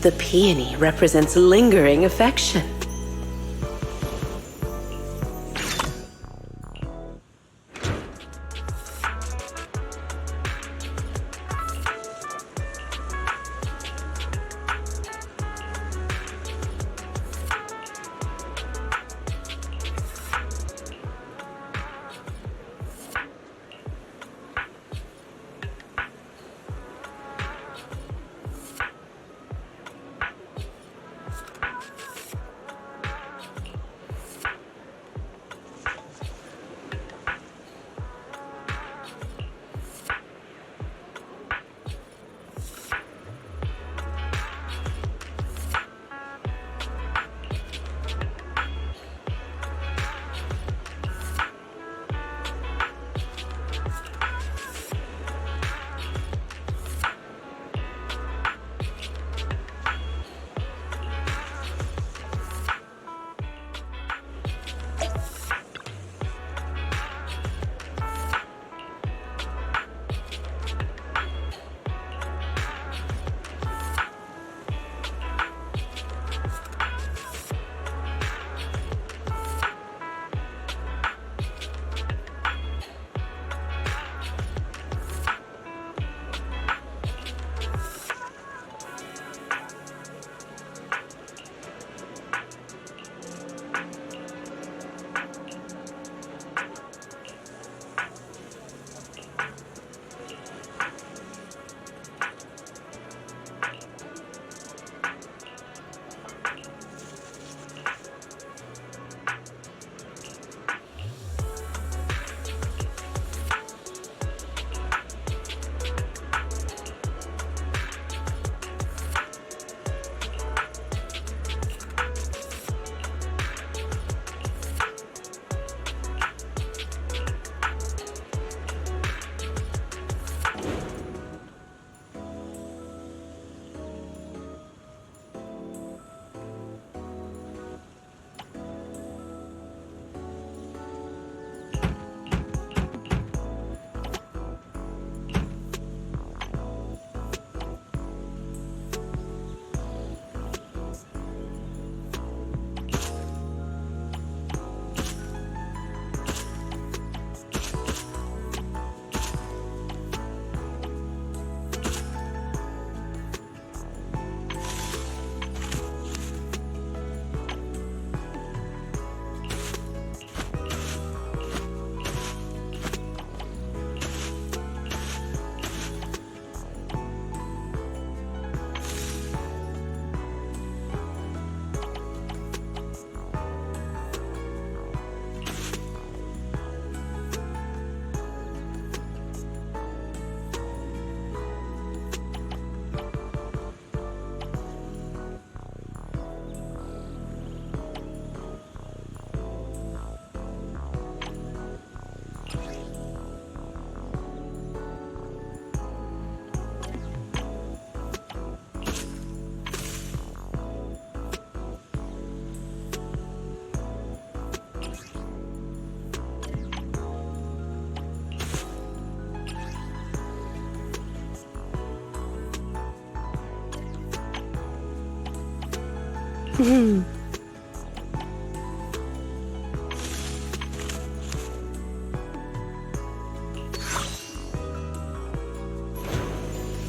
The peony represents lingering affection.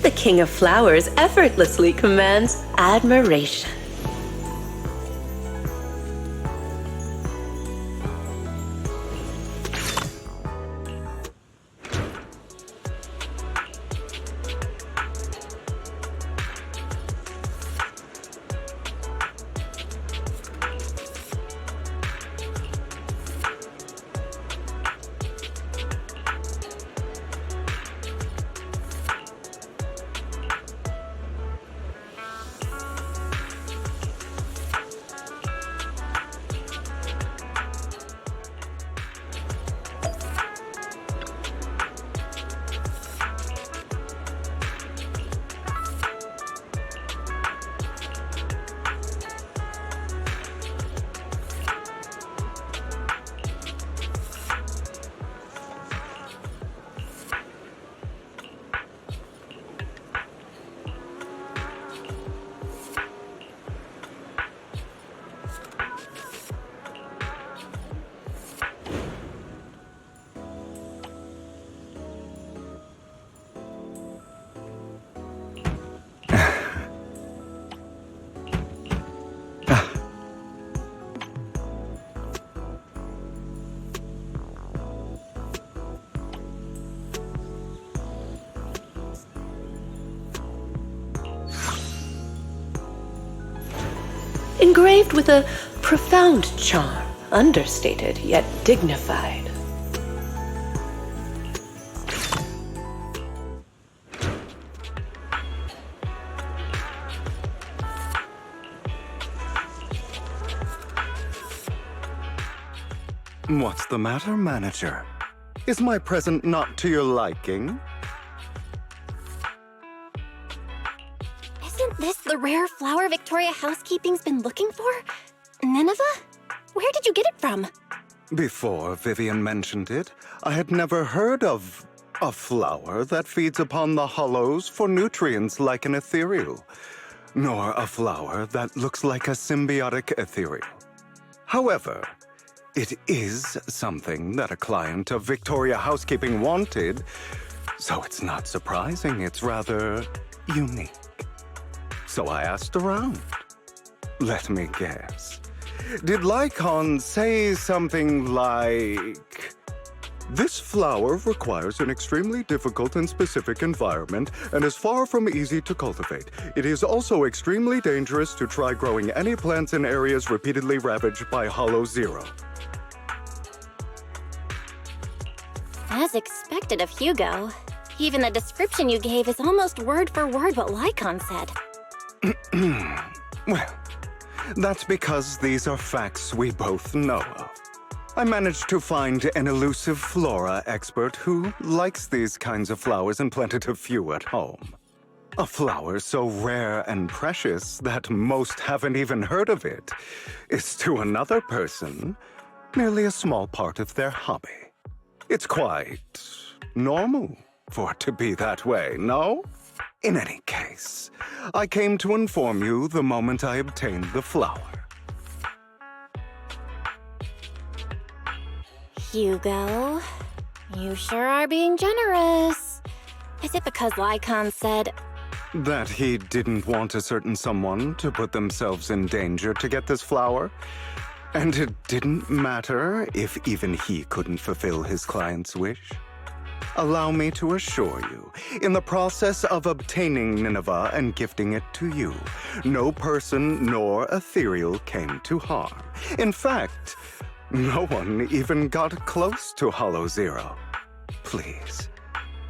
The King of Flowers effortlessly commands admiration. engraved with a profound charm, understated yet dignified. What's the matter, manager? Is my present not to your liking? Isn't this the rare flower Victoria Housekeeping's been looking for? Nineveh? Where did you get it from? Before Vivian mentioned it, I had never heard of a flower that feeds upon the hollows for nutrients like an ethereal, nor a flower that looks like a symbiotic ethereal. However, it is something that a client of Victoria Housekeeping wanted, so it's not surprising it's rather unique. So I asked around. Let me guess. Did Lycon say something like, "This flower requires an extremely difficult and specific environment and is far from easy to cultivate. It is also extremely dangerous to try growing any plants in areas repeatedly ravaged by Hollow Zero"? As expected of Hugo. Even the description you gave is almost word for word what Lycon said. Well, that's because these are facts we both know of. I managed to find an elusive flora expert who likes these kinds of flowers and planted a few at home. A flower so rare and precious that most haven't even heard of it is to another person merely a small part of their hobby. It's quite normal for it to be that way, no? In any case, I came to inform you the moment I obtained the flower. Hugo, you sure are being generous. Is it because Lycon said... That he didn't want a certain someone to put themselves in danger to get this flower? And it didn't matter if even he couldn't fulfill his client's wish? Allow me to assure you, in the process of obtaining Nineveh and gifting it to you, no person nor ethereal came to harm. In fact, no one even got close to Hollow Zero. Please,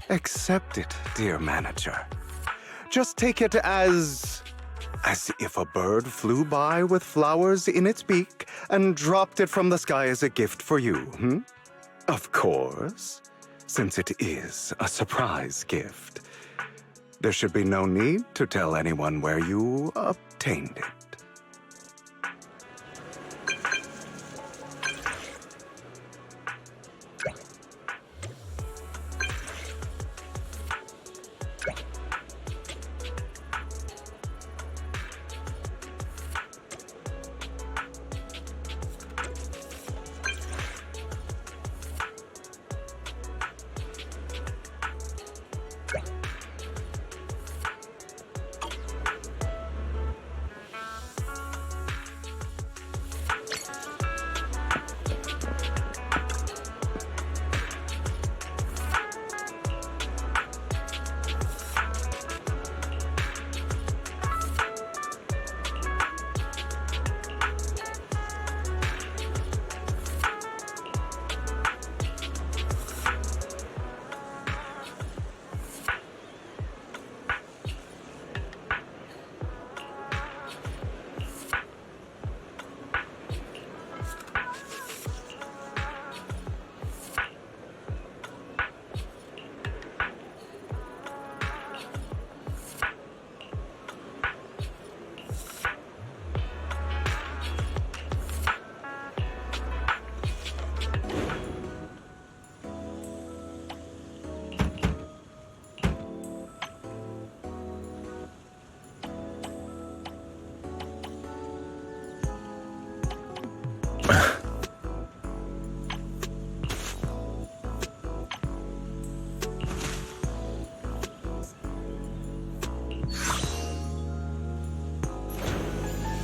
accept it, dear manager. Just take it as if a bird flew by with flowers in its beak and dropped it from the sky as a gift for you, Of course, since it is a surprise gift, there should be no need to tell anyone where you obtained it.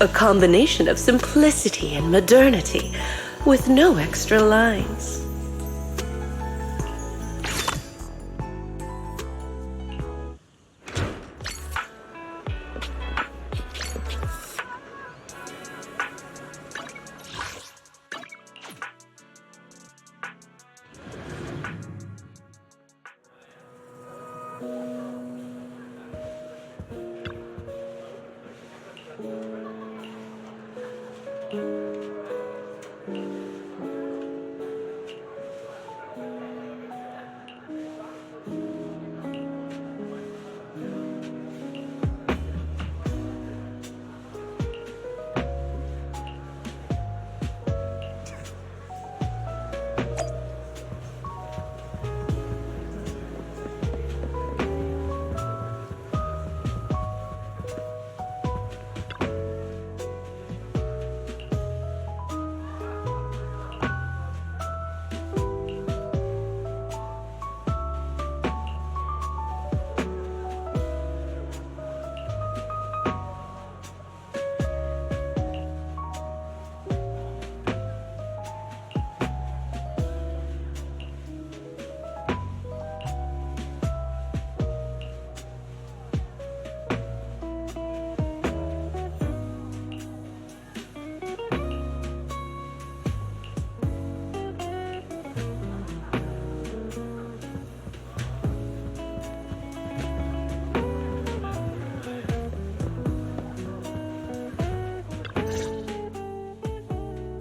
A combination of simplicity and modernity, with no extra lines.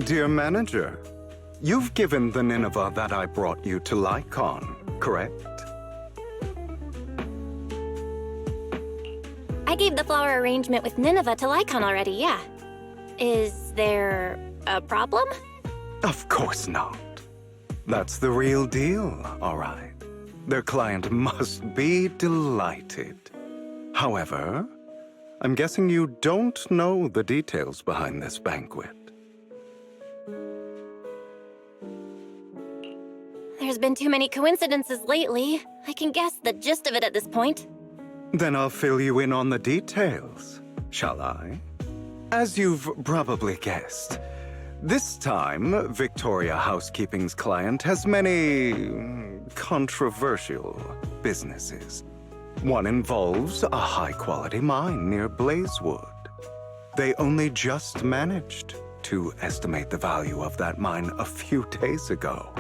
Dear manager, you've given the Nineveh that I brought you to Lycon, correct? I gave the flower arrangement with Nineveh to Lycon already, yeah. Is there a problem? Of course not. That's the real deal, all right. Their client must be delighted. However, I'm guessing you don't know the details behind this banquet. There's been too many coincidences lately. I can guess the gist of it at this point. Then I'll fill you in on the details, shall I? As you've probably guessed, this time, Victoria Housekeeping's client has many controversial businesses. One involves a high-quality mine near Blazewood. They only just managed to estimate the value of that mine a few days ago.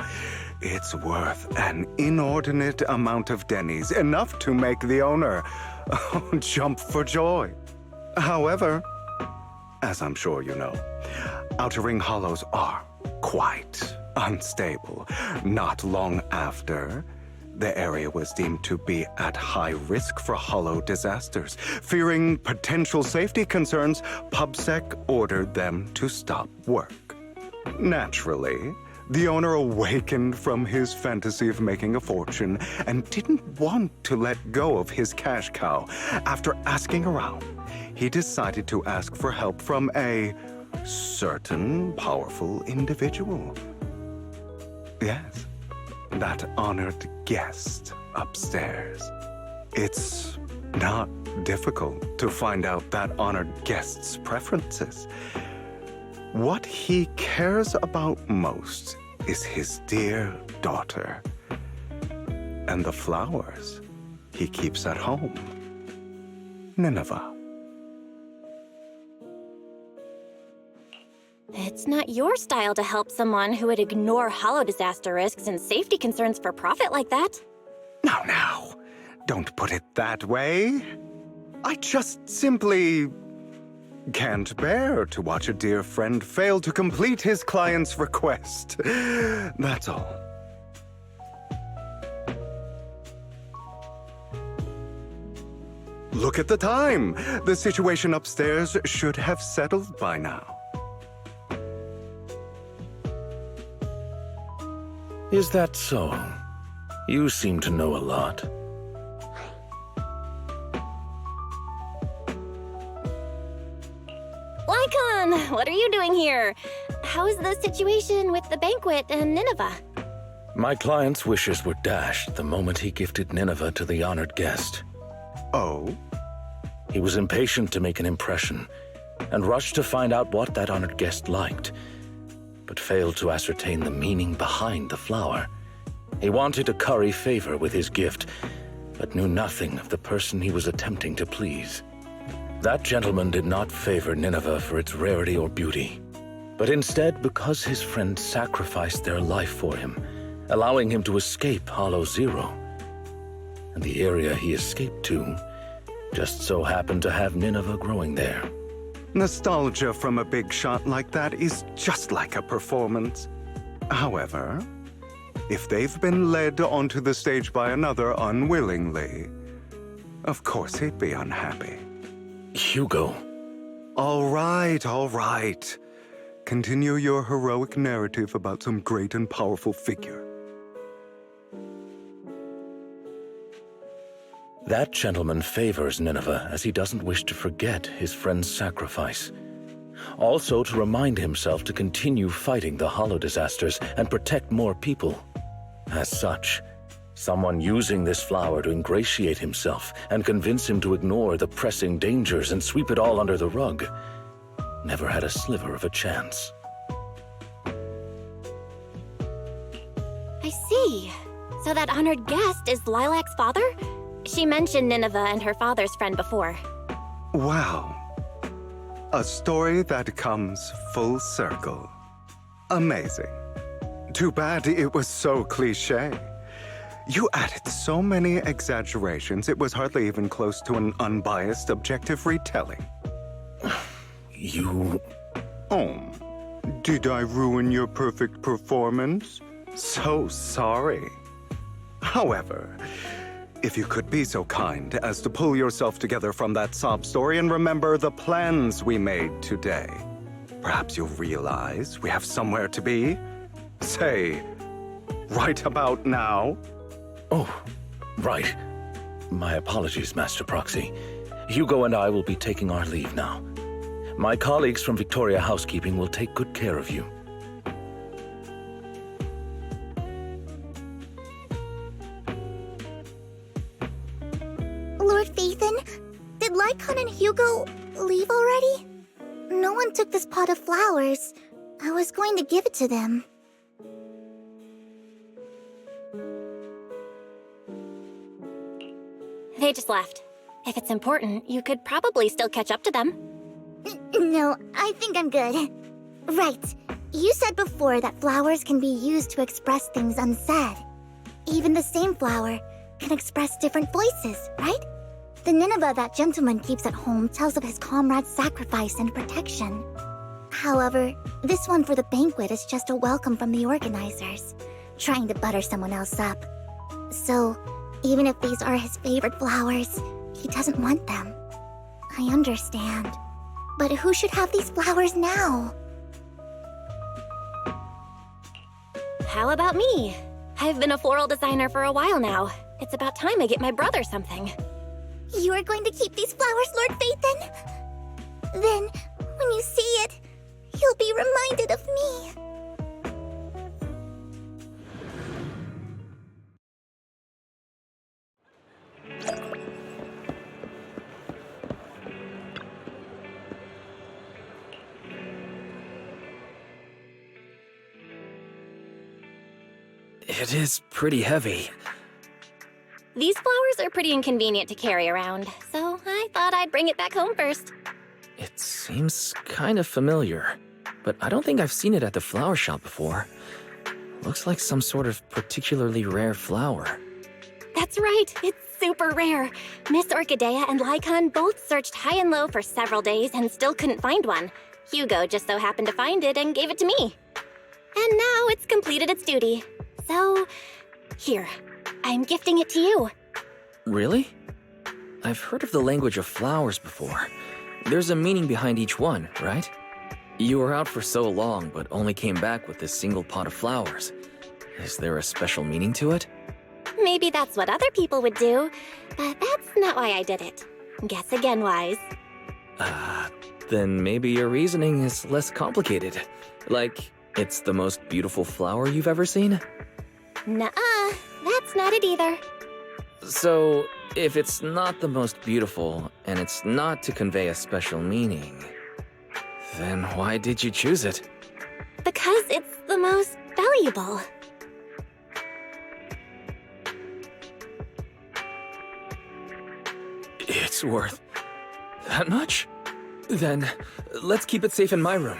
It's worth an inordinate amount of Denny's, enough to make the owner jump for joy. However, as I'm sure you know, Outer Ring Hollows are quite unstable. Not long after, the area was deemed to be at high risk for hollow disasters. Fearing potential safety concerns, PubSec ordered them to stop work. Naturally, the owner awakened from his fantasy of making a fortune and didn't want to let go of his cash cow. After asking around, he decided to ask for help from a certain powerful individual. Yes, that honored guest upstairs. It's not difficult to find out that honored guest's preferences. What he cares about most is his dear daughter and the flowers he keeps at home. Nineveh. It's not your style to help someone who would ignore hollow disaster risks and safety concerns for profit like that. Now, don't put it that way. I just simply can't bear to watch a dear friend fail to complete his client's request. That's all. Look at the time. The situation upstairs should have settled by now. Is that so? You seem to know a lot. Lycon, what are you doing here? How is the situation with the banquet and Nineveh? My client's wishes were dashed the moment he gifted Nineveh to the honored guest. Oh? He was impatient to make an impression and rushed to find out what that honored guest liked, but failed to ascertain the meaning behind the flower. He wanted to curry favor with his gift, but knew nothing of the person he was attempting to please. That gentleman did not favor Nineveh for its rarity or beauty, but instead because his friend sacrificed their life for him, allowing him to escape Hollow Zero. And the area he escaped to just so happened to have Nineveh growing there. Nostalgia from a big shot like that is just like a performance. However, if they've been led onto the stage by another unwillingly, of course he'd be unhappy. Hugo. All right. Continue your heroic narrative about some great and powerful figure. That gentleman favors Nineveh as he doesn't wish to forget his friend's sacrifice. Also to remind himself to continue fighting the hollow disasters and protect more people. As such, someone using this flower to ingratiate himself and convince him to ignore the pressing dangers and sweep it all under the rug never had a sliver of a chance. I see. So that honored guest is Lilac's father? She mentioned Nineveh and her father's friend before. Wow. A story that comes full circle. Amazing. Too bad it was so cliché. You added so many exaggerations, it was hardly even close to an unbiased, objective retelling. You... Oh, Did I ruin your perfect performance? So sorry. However, if you could be so kind as to pull yourself together from that sob story and remember the plans we made today, perhaps you'll realize we have somewhere to be. Say, right about now. Oh, right. My apologies, Master Proxy. Hugo and I will be taking our leave now. My colleagues from Victoria Housekeeping will take good care of you. Lord Phaethon, did Lycon and Hugo leave already? No one took this pot of flowers. I was going to give it to them. They just left. If it's important, you could probably still catch up to them. No, I think I'm good. Right. You said before that flowers can be used to express things unsaid. Even the same flower can express different voices, right? The Nineveh that gentleman keeps at home tells of his comrade's sacrifice and protection. However, this one for the banquet is just a welcome from the organizers, trying to butter someone else up. So, even if these are his favorite flowers, he doesn't want them. I understand. But who should have these flowers now? How about me? I've been a floral designer for a while now. It's about time I get my brother something. You are going to keep these flowers, Lord Phaethon? Then, when you see it, you'll be reminded of me. It is pretty heavy. These flowers are pretty inconvenient to carry around, so I thought I'd bring it back home first. It seems kind of familiar, but I don't think I've seen it at the flower shop before. Looks like some sort of particularly rare flower. That's right, it's super rare. Miss Orchidea and Lycon both searched high and low for several days and still couldn't find one. Hugo just so happened to find it and gave it to me. And now it's completed its duty. So, here, I'm gifting it to you. Really? I've heard of the language of flowers before. There's a meaning behind each one, right? You were out for so long, but only came back with this single pot of flowers. Is there a special meaning to it? Maybe that's what other people would do, but that's not why I did it. Guess again, Wise. Then maybe your reasoning is less complicated. Like, it's the most beautiful flower you've ever seen? Nuh-uh, that's not it either. So, if it's not the most beautiful, and it's not to convey a special meaning, then why did you choose it? Because it's the most valuable. It's worth that much? Then, let's keep it safe in my room.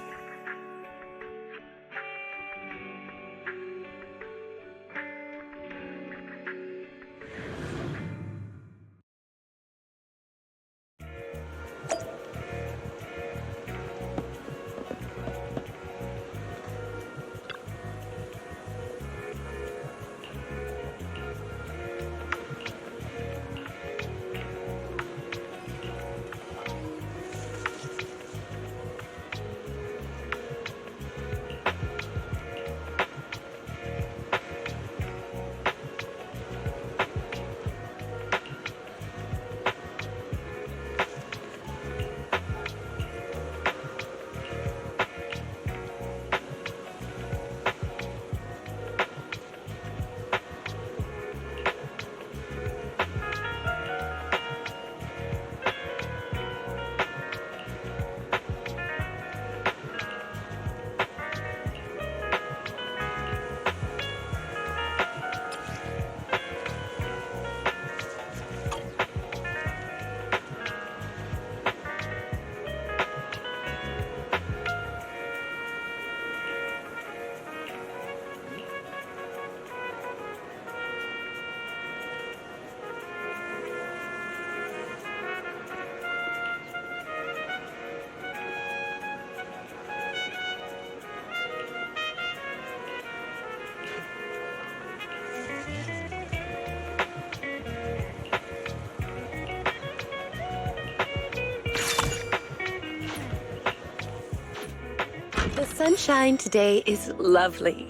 The sunshine today is lovely.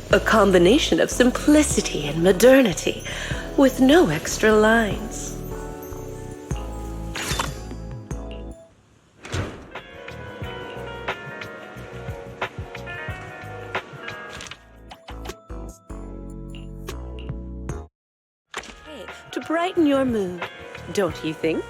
A combination of simplicity and modernity, with no extra lines. Hey, to brighten your mood, don't you think?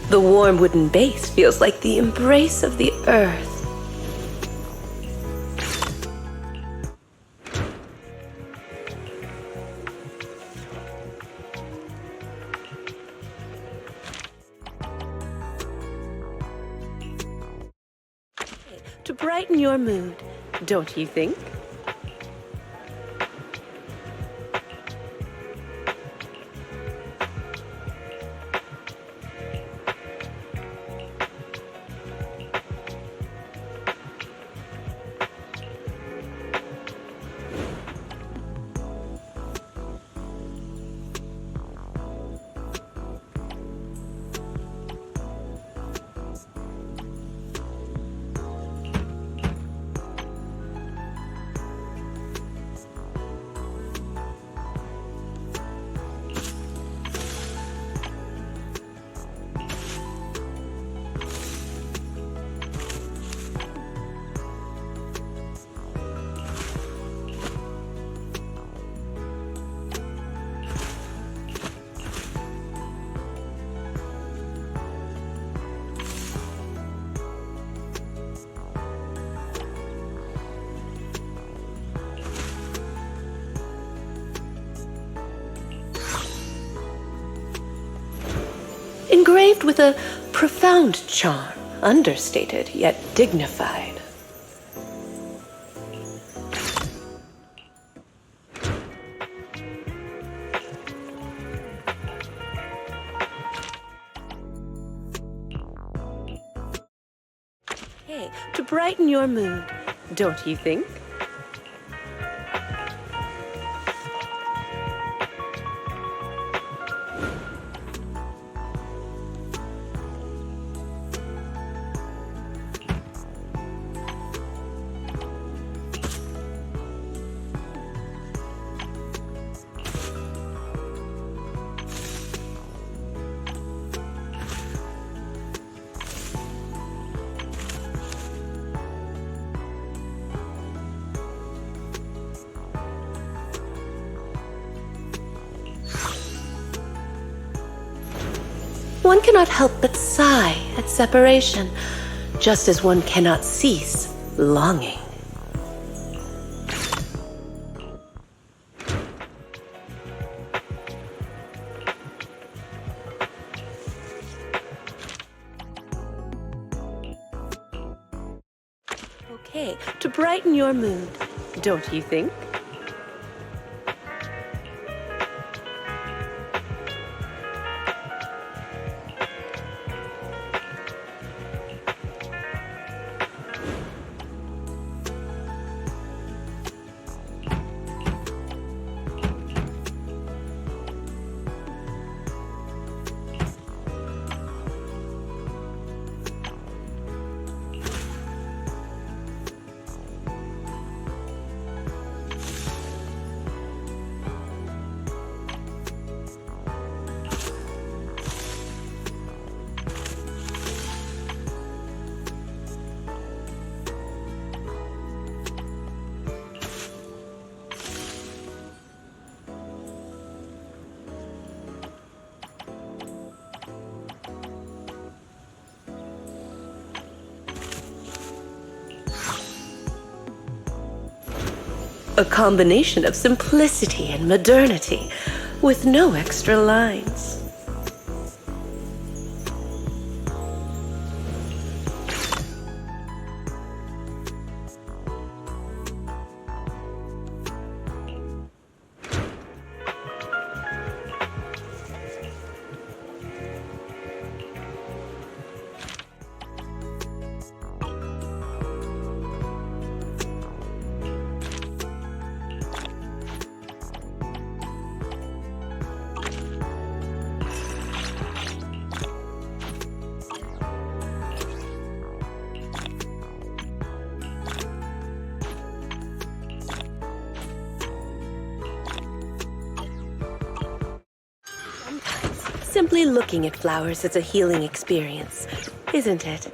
The warm wooden base feels like the embrace of the earth. To brighten your mood, don't you think? Engraved with a profound charm, understated yet dignified. Hey, to brighten your mood, don't you think? one cannot help but sigh at separation, just as one cannot cease longing. Okay, to brighten your mood, don't you think? A combination of simplicity and modernity, with no extra lines. Simply looking at flowers is a healing experience, isn't it?